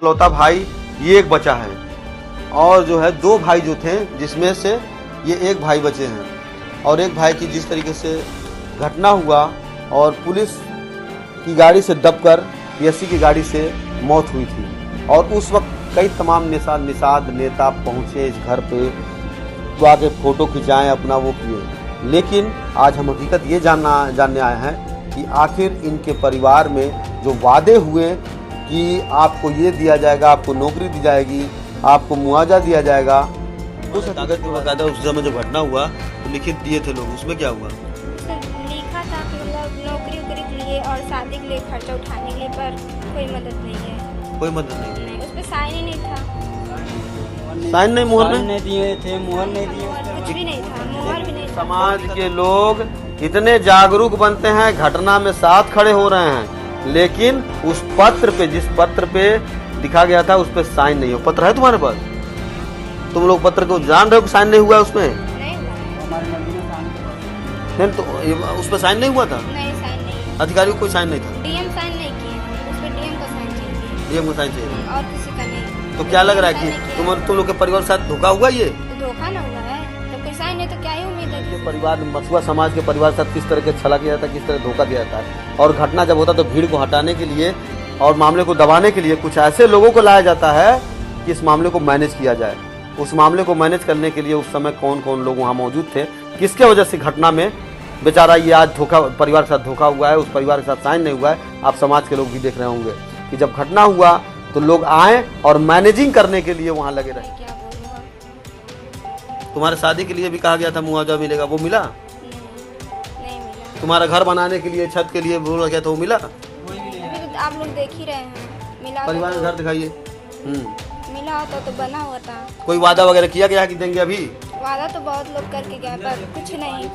इकलौता भाई ये एक बचा है और जो है दो भाई जो थे जिसमें से ये एक भाई बचे हैं और एक भाई की जिस तरीके से घटना हुआ और पुलिस की गाड़ी से दबकर पीएससी की गाड़ी से मौत हुई थी और उस वक्त कई तमाम निषाद नेता पहुंचे इस घर पे तो आके फोटो खिंचाएं अपना वो किए, लेकिन आज हम हकीकत ये जानने आए हैं कि आखिर इनके परिवार में जो वादे हुए कि आपको ये दिया जाएगा, आपको नौकरी दी जाएगी, आपको मुआवजा दिया जाएगा, उस कागज में बकायदा उस समय जो घटना हुआ तो लिखित दिए थे लोग, उसमें क्या हुआ? लिखा था कि मतलब नौकरी वोकरी के लिए और शादी के लिए खर्चा उठाने के लिए, पर कोई मदद नहीं है। कोई मदद नहीं, उस पर साइन ही नहीं था। साइन नहीं, मुहर नहीं दिए थे, मुहर नहीं दिए, कुछ भी नहीं था, मुहर भी नहीं था। समाज के लोग इतने जागरूक बनते हैं, घटना में साथ खड़े हो रहे हैं, लेकिन उस पत्र पे, जिस पत्र पे लिखा गया था उस पे साइन नहीं हो। पत्र है तुम्हारे पास? तुम लोग पत्र को जान रहे हो कि साइन नहीं हुआ उसमें? नहीं हुआ। नहीं तो उस पर साइन नहीं हुआ था? नहीं, साइन नहीं। अधिकारी को कोई साइन नहीं था? डीएम साइन नहीं किए, उस पर डीएम का साइन चाहिए। डीएम को साइन चाहिए और किसी का नहीं। तो क्या लग रहा है कि तुम लोग के परिवार के साथ धोखा हुआ? ये तो धोखा ना हुआ है, तो कोई साइन नहीं तो क्या ही उम्मीद है? परिवार मछुआ समाज के परिवार के साथ किस तरह के छला किया जाता है, किस तरह धोखा दिया जाता है, और घटना जब होता है तो भीड़ को हटाने के लिए और मामले को दबाने के लिए कुछ ऐसे लोगों को लाया जाता है कि इस मामले को मैनेज किया जाए। उस मामले को मैनेज करने के लिए उस समय कौन कौन लोग वहाँ मौजूद थे, किसके वजह से घटना में बेचारा ये आज धोखा, परिवार के साथ धोखा हुआ है, उस परिवार के साथ साइन नहीं हुआ है। आप समाज के लोग भी देख रहे होंगे कि जब घटना हुआ तो लोग आए और मैनेजिंग करने के लिए वहाँ लगे रहे। क्या बोलूँगा? तुम्हारे शादी के लिए भी कहा गया था मुआवजा मिलेगा, वो मिला? नहीं मिला। तुम्हारा घर बनाने के लिए, छत के लिए बोला गया था, वो मिला? अभी तो आप लोग देख ही रहे हैं, मिला परिवार का घर दिखाइए। मिला होता तो बना हुआ था। कोई वादा वगैरह किया गया कि देंगे? अभी वादा तो बहुत लोग करके गए पर कुछ नहीं।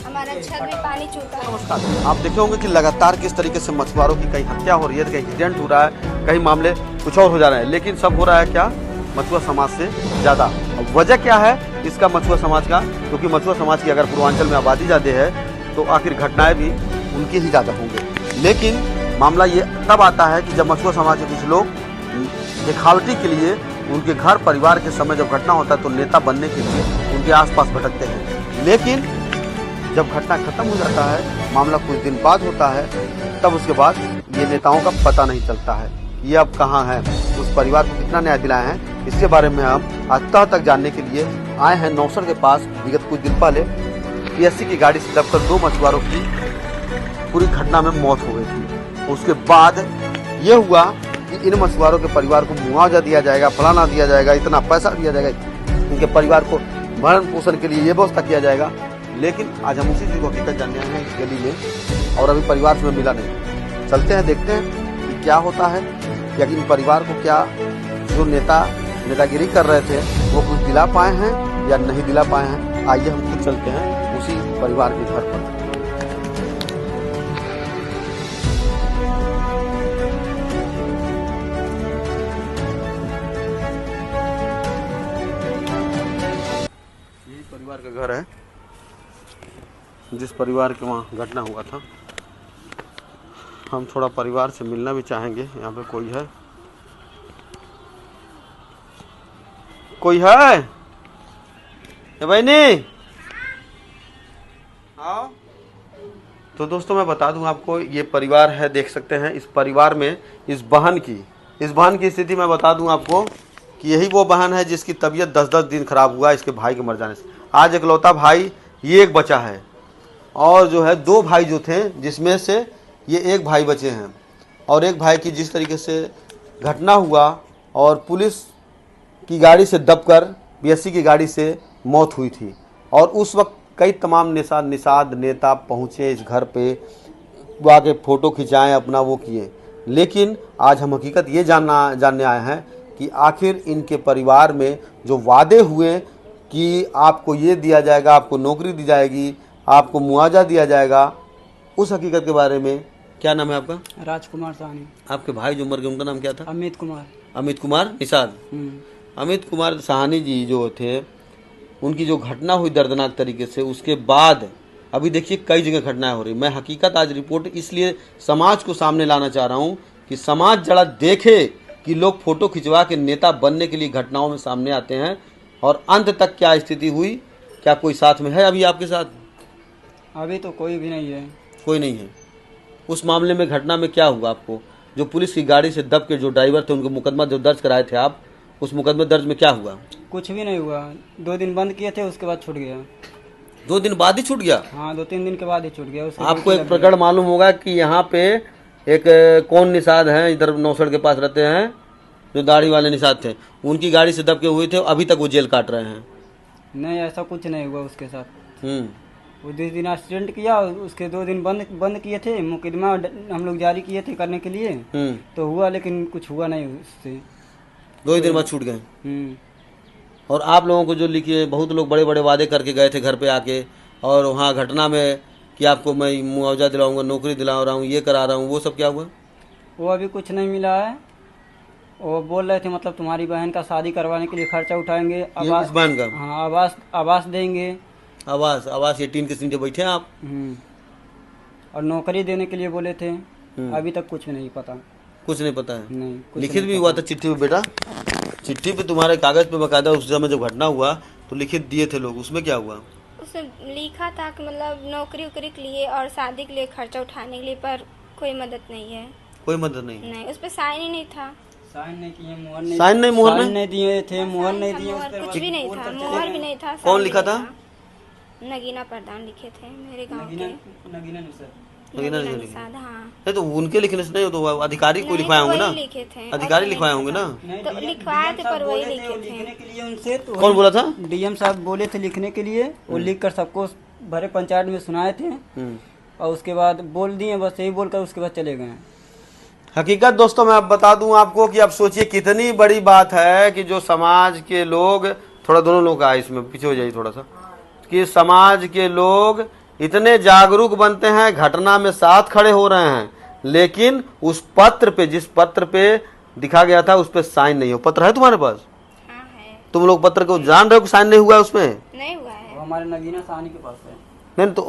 हमारा छत में पानी चूता है। आप देखे होंगे कि लगातार किस तरीके से मछुआरों की कहीं हत्या हो रही है, कहीं एक्सीडेंट हो रहा है, कहीं मामले कुछ और हो जा रहे हैं, लेकिन सब हो रहा है क्या? मछुआ समाज से ज़्यादा। अब वजह क्या है इसका मछुआ समाज का? क्योंकि मछुआ समाज की अगर पूर्वांचल में आबादी ज़्यादा है तो आखिर घटनाएं भी उनकी ही ज़्यादा होंगी। लेकिन मामला ये तब आता है कि जब मछुआ समाज के कुछ लोग दिखावटी के लिए उनके घर परिवार के समय जब घटना होता है तो नेता बनने के लिए उनके आसपास भटकते हैं, लेकिन जब घटना खत्म हो जाता है, मामला कुछ दिन बाद होता है, तब उसके बाद ये नेताओं का पता नहीं चलता है ये अब कहाँ है, उस परिवार को कितना न्याय दिलाए हैं। इसके बारे में हम आज तक जानने के लिए आए हैं नौसर के पास। विगत कुछ दिन पहले पीएससी की गाड़ी से दबकर दो मछुआरों की पूरी घटना में मौत हो गई थी। उसके बाद ये हुआ कि इन मछुआरों के परिवार को मुआवजा दिया जाएगा, फलाना दिया जाएगा, इतना पैसा दिया जाएगा, इनके परिवार को भरण पोषण के लिए ये व्यवस्था किया जाएगा। लेकिन आज हम उसी चीज को हकीकत जानने आए हैं इस गली में और अभी परिवार से मिला नहीं। चलते हैं, देखते हैं कि क्या होता है, या इन परिवार को क्या जो नेतागिरी कर रहे थे वो कुछ दिला पाए हैं या नहीं दिला पाए हैं। आइए हम खुद चलते हैं उसी परिवार के घर पर। परिवार का घर है जिस परिवार के वहाँ घटना हुआ था। हम थोड़ा परिवार से मिलना भी चाहेंगे। यहाँ पे कोई है? कोई है? बहनी आओ। तो दोस्तों मैं बता दूं आपको, ये परिवार है, देख सकते हैं। इस परिवार में इस बहन की स्थिति मैं बता दूं आपको कि यही वो बहन है जिसकी तबीयत 10-10 दिन खराब हुआ इसके भाई के मर जाने से। आज इकलौता भाई ये एक बचा है और जो है दो भाई जो थे जिसमें से ये एक भाई बचे हैं और एक भाई की जिस तरीके से घटना हुआ और पुलिस की गाड़ी से दबकर पीएससी की गाड़ी से मौत हुई थी और उस वक्त कई तमाम निषाद नेता पहुँचे इस घर पे, वो आके फ़ोटो खिंचाएँ, अपना वो किए, लेकिन आज हम हकीकत ये जानने आए हैं कि आखिर इनके परिवार में जो वादे हुए कि आपको ये दिया जाएगा, आपको नौकरी दी जाएगी, आपको मुआवजा दिया जाएगा, उस हकीकत के बारे में। क्या नाम है आपका? राजकुमार साहनी। आपके भाई जो मर गए उनका नाम क्या था? अमित कुमार। अमित कुमार निषाद। अमित कुमार साहनी जी जो थे, उनकी जो घटना हुई दर्दनाक तरीके से, उसके बाद अभी देखिए कई जगह घटनाएं हो रही। मैं हकीकत आज रिपोर्ट इसलिए समाज को सामने लाना चाह रहा हूँ कि समाज जरा देखे कि लोग फोटो खिंचवा के नेता बनने के लिए घटनाओं में सामने आते हैं, और अंत तक क्या स्थिति हुई, क्या कोई साथ में है अभी आपके साथ? अभी तो कोई भी नहीं है। कोई नहीं है। उस मामले में घटना में क्या हुआ आपको? जो पुलिस की गाड़ी से दब के जो ड्राइवर थे उनको मुकदमा जो दर्ज कराए थे आप, उस मुकदमे दर्ज में क्या हुआ? कुछ भी नहीं हुआ। 2 दिन बंद किए थे, उसके बाद छूट गया। 2 दिन बाद ही छूट गया? हाँ, 2-3 दिन के बाद ही छूट गया। उसके आपको एक प्रकरण मालूम होगा कि यहाँ पे एक कौन निषाद हैं, इधर नौसड़ के पास रहते हैं, जो दाढ़ी वाले निषाद थे, उनकी गाड़ी से दब के हुए थे, अभी तक वो जेल काट रहे हैं। नहीं, ऐसा कुछ नहीं हुआ उसके साथ। वो 2 दिन एक्सीडेंट किया, उसके 2 दिन बंद किए थे, मुकदमा हम लोग जारी किए थे करने के लिए, तो हुआ, लेकिन कुछ हुआ नहीं उससे। 2 ही दिन बाद छूट गए। और आप लोगों को जो लिखिए, बहुत लोग बड़े बड़े वादे करके गए थे घर पे आके, और वहाँ घटना में कि आपको मैं मुआवजा दिलाऊंगा, नौकरी दिला रहा हूँ, ये करा रहा हूँ, वो सब क्या हुआ? वो अभी कुछ नहीं मिला है। वो बोल रहे थे मतलब तुम्हारी बहन का शादी करवाने के लिए खर्चा उठाएंगे, इस बहन का? हाँ, आवास देंगे। आवास ये टीन के नीचे बैठे हैं आप? और नौकरी देने के लिए बोले थे। अभी तक कुछ नहीं पता। कुछ नहीं पता है? नहीं, कुछ लिखित भी हुआ था चिट्ठी पे बेटा? चिट्ठी पे तुम्हारे कागज पे बकायदा उस समय जब घटना हुआ तो लिखित दिए थे लोग, उसमें क्या हुआ? उसमें लिखा था कि मतलब नौकरी उकरी के लिए और शादी के लिए खर्चा उठाने के लिए, पर कोई मदद नहीं है। कोई मदद नहीं? नहीं, उस पर साइन ही नहीं था। साइन नहीं किए, मोहर नहीं दिए थे, मोहर नहीं दिए, कुछ भी नहीं था, मोहर भी नहीं था। कौन लिखा था? नगीना प्रधान लिखे थे, मेरे गांव के। नगीना निषाद। निषाद, हाँ। नहीं तो उनके लिखने से नहीं हो तो अधिकारी को लिखवाए होंगे ना? लिखे थे, अधिकारी लिखवाए होंगे ना? तो लिखवाए थे, पर वही लिखे थे। लिखने के लिए उनसे तो कौन बोला था? डीएम साहब बोले थे लिखने के लिए। वो लिख कर सबको भरे पंचायत में सुनाए थे, और उसके बाद बोल दिए, बस यही बोलकर उसके बाद चले गए। हकीकत दोस्तों मैं अब बता दूं आपको कि अब सोचिए कितनी बड़ी बात है कि जो समाज के लोग, थोड़ा दोनों लोग आए इसमें पीछे हो जाइए थोड़ा सा, कि समाज के लोग इतने जागरूक बनते हैं, घटना में साथ खड़े हो रहे हैं, लेकिन उस पत्र पे, जिस पत्र पे दिखा गया था, उस पे साइन नहीं हो। पत्र है तुम्हारे पास? हाँ है। तुम लोग पत्र को जान रहे हो कि साइन नहीं हुआ है उसमें? नहीं हुआ है। वो हमारे नगीना साहनी के पास है। नहीं तो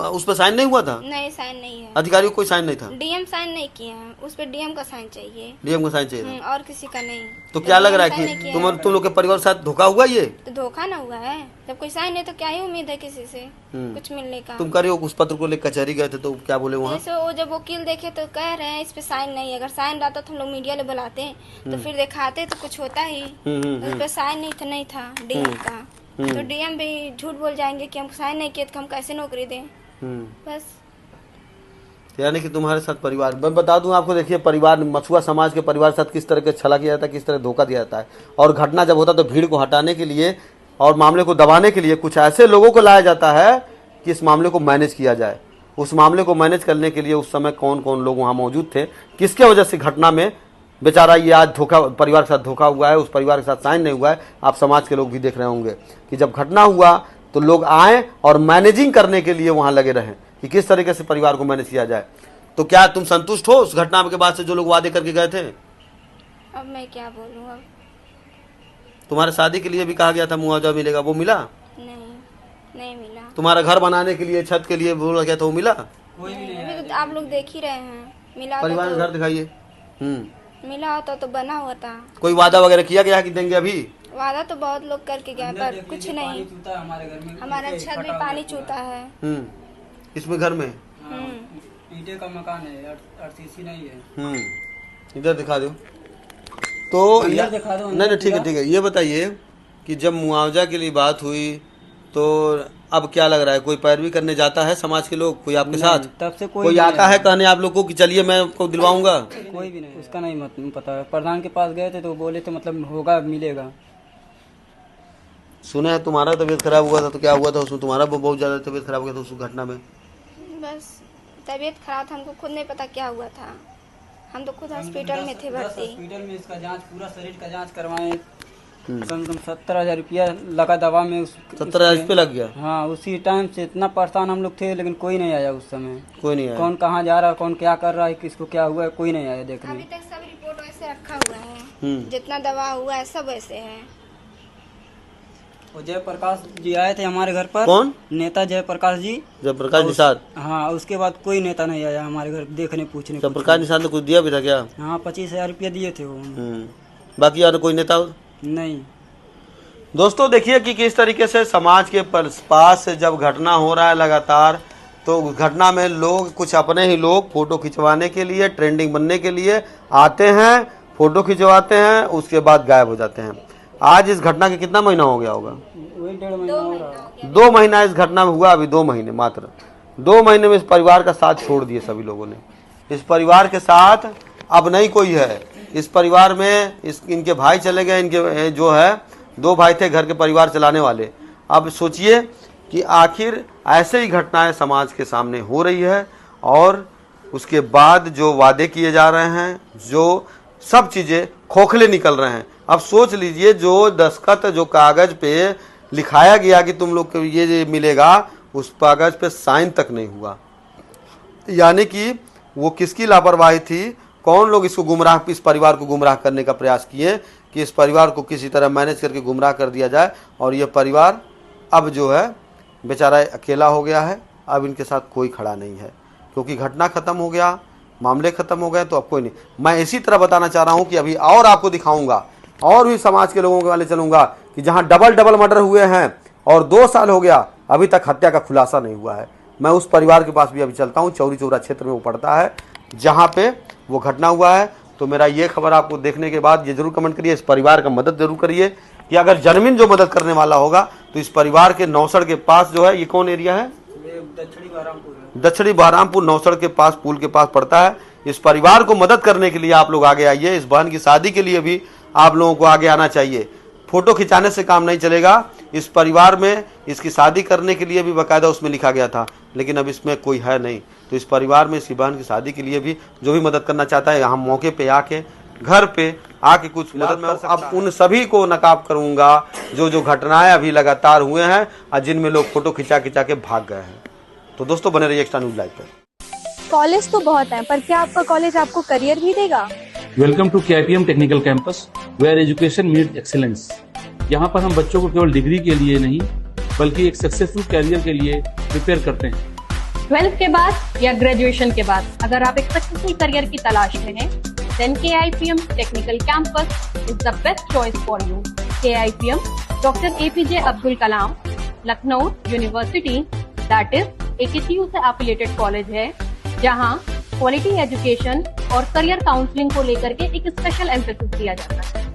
उस पर साइन नहीं हुआ था? नहीं, साइन नहीं है। अधिकारी को कोई साइन नहीं था? डीएम साइन नहीं किए हैं, उस पर डीएम का साइन चाहिए। डीएम का साइन चाहिए था? और किसी का नहीं। तो क्या लग रहा है कि तुम लोग के परिवार के साथ धोखा हुआ? ये तो धोखा ना हुआ है, जब कोई साइन नहीं तो क्या ही उम्मीद है किसी से कुछ मिलने का। तुम करियो उस पत्र को लेकर कचहरी गए थे तो क्या बोले वहाँ? जैसे वो जब वकील देखे तो कह रहे हैं इस पे साइन नहीं है। अगर साइन रहता तो हम लोग मीडिया ले बुलाते हैं तो फिर दिखाते तो कुछ होता ही। उस पे साइन नहीं था डीएम का, तो डीएम भी झूठ बोल जाएंगे कि हम साइन नहीं किए तो हम कैसे नौकरी दें। बस यानी कि तुम्हारे साथ परिवार, मैं बता दूं आपको, देखिए परिवार, मछुआ समाज के परिवार के साथ किस तरह के छला किया जाता है, किस तरह धोखा दिया जाता है। और घटना जब होता है तो भीड़ को हटाने के लिए और मामले को दबाने के लिए कुछ ऐसे लोगों को लाया जाता है कि इस मामले को मैनेज किया जाए। उस मामले को मैनेज करने के लिए उस समय कौन कौन लोग वहाँ मौजूद थे, किसके वजह से घटना में बेचारा ये आज धोखा, परिवार के साथ धोखा हुआ है, उस परिवार के साथ साइन नहीं हुआ है। आप समाज के लोग भी देख रहे होंगे कि जब घटना हुआ तो लोग आए और मैनेजिंग करने के लिए वहाँ लगे रहे कि किस तरीके से परिवार को मैनेज किया जाए। तो क्या तुम संतुष्ट हो उस घटना के बाद से जो लोग वादे करके गए थे? अब मैं क्या बोलूं। अब तुम्हारे शादी के लिए भी कहा गया था मुआवजा मिलेगा, वो मिला? नहीं मिला। तुम्हारा घर बनाने के लिए, छत के लिए बोला गया था, वो मिला? कोई भी नहीं। अभी तो आप लोग देख ही रहे हैं। मिला परिवार का घर दिखाइए। मिला होता तो बना होता। कोई वादा वगैरह किया गया कि देंगे? अभी वादा तो बहुत लोग करके गए पर कुछ नहीं। हमारे घर में, हमारा छत भी पानी छूता है। इसमें घर में ईंटे का मकान है, आरसीसी नहीं है। इधर दिखा दो तो दिखा दो। नहीं ठीक है। ये बताइए कि जब मुआवजा के लिए बात हुई तो अब क्या लग रहा है, कोई पैरवी करने जाता है समाज के लोग, कोई आपके साथ? तब से कोई आता है कहने आप लोग को कि चलिए मैं आपको दिलवाऊंगा? कोई भी नहीं, उसका नहीं पता। प्रधान के पास गए थे तो बोले थे मतलब होगा, मिलेगा। सुना है तुम्हारा तबीयत खराब हुआ था, तो क्या हुआ था उसमें? तुम्हारा बहुत ज्यादा तबीयत खराब हुआ था उस घटना में? बस तबीयत खराब था, हमको खुद नहीं पता क्या हुआ था। हम तो खुद हॉस्पिटल में थे भर्ती। हॉस्पिटल में इसका जांच, पूरा शरीर का जांच करवाए। कम से कम 70,000 रुपया लगा दवा में। 70,000 पे लग गया? हाँ, उसी टाइम से इतना परेशान हम लोग थे, लेकिन कोई नहीं आया उस समय। कोई नहीं आया? कौन कहाँ जा रहा है, कौन क्या कर रहा है, किसको क्या हुआ है, कोई नहीं आया देखने। अभी तक सब रिपोर्ट वैसे रखा हुआ है, जितना दवा हुआ है सब वैसे है। वो जयप्रकाश जी आए थे हमारे घर पर। कौन? नेता जयप्रकाश जी। जयप्रकाश निषाद। हाँ, उसके बाद कोई नेता नहीं आया हमारे घर देखने पूछने। जयप्रकाश निषाद ने कुछ दिया भी था क्या? हाँ, 25,000 रुपया दिए थे वो। बाकी और कोई नेता नहीं। दोस्तों देखिए कि किस तरीके से समाज के पास जब घटना हो रहा है लगातार, तो उस घटना में लोग, कुछ अपने ही लोग फोटो खिंचवाने के लिए, ट्रेंडिंग बनने के लिए आते हैं, फोटो खिंचवाते हैं, उसके बाद गायब हो जाते हैं। आज इस घटना के कितना महीना हो गया होगा? वही 1.5 महीना हो रहा। 2 महीना इस घटना में हुआ, अभी 2 महीने, मात्र 2 महीने में इस परिवार का साथ छोड़ दिए सभी लोगों ने। इस परिवार के साथ अब नहीं कोई है। इस परिवार में इनके भाई चले गए, इनके जो है 2 भाई थे घर के परिवार चलाने वाले। अब सोचिए कि आखिर ऐसे ही घटनाएं समाज के सामने हो रही है, और उसके बाद जो वादे किए जा रहे हैं, जो सब चीज़ें खोखले निकल रहे हैं। अब सोच लीजिए, जो दस्तखत, जो कागज़ पे लिखाया गया कि तुम लोग को ये मिलेगा, उस कागज़ पे साइन तक नहीं हुआ। यानी कि वो किसकी लापरवाही थी? कौन लोग इसको गुमराह, इस परिवार को गुमराह करने का प्रयास किए कि इस परिवार को किसी तरह मैनेज करके गुमराह कर दिया जाए, और ये परिवार अब जो है बेचारा अकेला हो गया है। अब इनके साथ कोई खड़ा नहीं है, क्योंकि घटना ख़त्म हो गया, मामले ख़त्म हो गए, तो अब कोई नहीं। मैं इसी तरह बताना चाह रहा हूँ कि अभी और आपको दिखाऊंगा, और भी समाज के लोगों के वाले चलूँगा कि जहाँ डबल मर्डर हुए हैं और 2 साल हो गया, अभी तक हत्या का खुलासा नहीं हुआ है। मैं उस परिवार के पास भी अभी चलता हूँ, चौरी चौरा क्षेत्र में वो पड़ता है, जहाँ पे वो घटना हुआ है। तो मेरा ये खबर आपको देखने के बाद ये जरूर कमेंट करिए, इस परिवार का मदद जरूर करिए, कि अगर जेन्युइन जो मदद करने वाला होगा तो इस परिवार के नौसड़ के पास जो है, ये कौन एरिया है? दक्षिणी बहरामपुर नौसड़ के पास, पुल के पास पड़ता है। इस परिवार को मदद करने के लिए आप लोग आगे आइए। इस बहन की शादी के लिए भी आप लोगों को आगे आना चाहिए। फोटो खिंचाने से काम नहीं चलेगा। इस परिवार में इसकी शादी करने के लिए भी बाकायदा उसमें लिखा गया था, लेकिन अब इसमें कोई है नहीं। तो इस परिवार में, इस बहन की शादी के लिए भी जो भी मदद करना चाहता है, यहाँ मौके पे आके, घर पे आके कुछ मदद में अब उन सभी को नकाब करूंगा जो घटनाएं अभी लगातार हुए हैं, और जिनमें लोग फोटो खिंचा के भाग गए हैं। तो दोस्तों बने रहिए एक्स्ट्रा न्यूज लाइव पे। कॉलेज तो बहुत है, पर क्या आपका कॉलेज आपको करियर भी देगा? Welcome to KIPM technical campus, where education meets excellence. यहाँ पर हम बच्चों को केवल डिग्री के लिए नहीं, बल्कि एक सक्सेसफुल कैरियर के लिए प्रिपेयर करते हैं। 12th के बाद या ग्रेजुएशन के बाद अगर आप एक सक्सेसफुल करियर की तलाश में हैं, then KIPM technical campus is the best choice for you. KIPM doctor APJ Abdul Kalam Lucknow university, that is AKTU से एफिलिएटेड कॉलेज है, जहाँ क्वालिटी एजुकेशन और करियर काउंसलिंग को लेकर के एक स्पेशल एम्फेसिस दिया जाता है।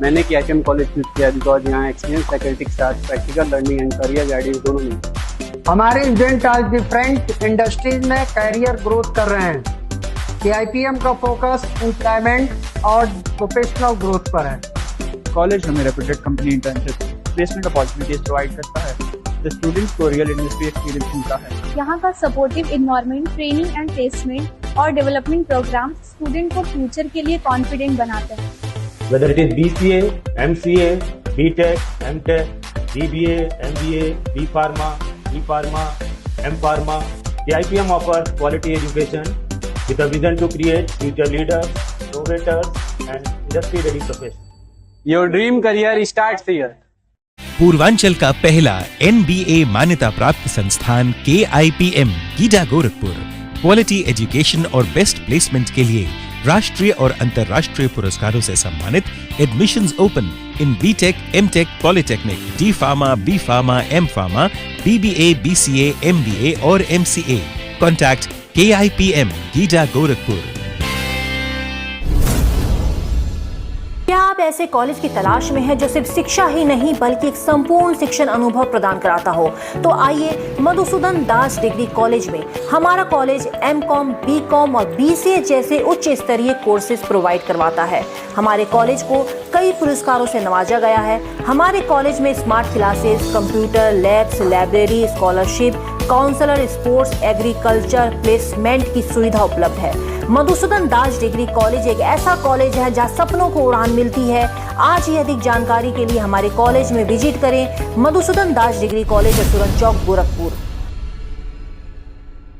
मैंने KIPM कॉलेज चूज किया बिकॉज यहाँ एक्सपीरियंस फैकल्टी के साथ practical learning and career guidance दोनों मिलते हैं। हमारे स्टूडेंट आज डिफरेंट इंडस्ट्रीज में करियर ग्रोथ कर रहे हैं। KIPM का फोकस एम्प्लॉयमेंट और प्रोफेशनल ग्रोथ पर है। कॉलेज हमें reputed company internship, placement opportunities provide करता है। द स्टूडेंट्स को रियल इंडस्ट्री एक्सपीरियंस मिलता है। यहाँ का supportive environment, training and placement और डेवलपमेंट प्रोग्राम स्टूडेंट को फ्यूचर के लिए कॉन्फिडेंट बनाते हैं। Whether it is BCA, MCA, BTech, MTech, BBA, MBA, B Pharma, E Pharma, M Pharma, KIPM offers quality education with a vision to create future leaders, innovators, and industry-ready professionals. Your dream career starts here. Purvanchal का पहला NBA मान्यता प्राप्त संस्थान KIPM GIDA Gorakhpur quality education और best placement के लिए राष्ट्रीय और अंतर्राष्ट्रीय पुरस्कारों से सम्मानित। Admissions open in BTech, MTech, polytechnic, D Pharma, B Pharma, M Pharma, BBA, BCA, MBA और MCA। Contact KIPM GIDA Gorakhpur. क्या आप ऐसे कॉलेज की तलाश में हैं जो सिर्फ शिक्षा ही नहीं बल्कि एक संपूर्ण शिक्षण अनुभव प्रदान कराता हो? तो आइए मधुसूदन दास डिग्री कॉलेज में। हमारा कॉलेज MCOM, BCOM और BCA जैसे उच्च स्तरीय कोर्सेज प्रोवाइड करवाता है। हमारे कॉलेज को कई पुरस्कारों से नवाजा गया है। हमारे कॉलेज में smart classes, computer labs, library, scholarship, counsellor, sports, agriculture, placement की सुविधा उपलब्ध है। मधुसूदन दास डिग्री कॉलेज एक ऐसा कॉलेज है जहां सपनों को उड़ान मिलती है। आज ही अधिक जानकारी के लिए हमारे कॉलेज में विजिट करें। मधुसूदन दास डिग्री कॉलेज, असुरन चौक, गोरखपुर।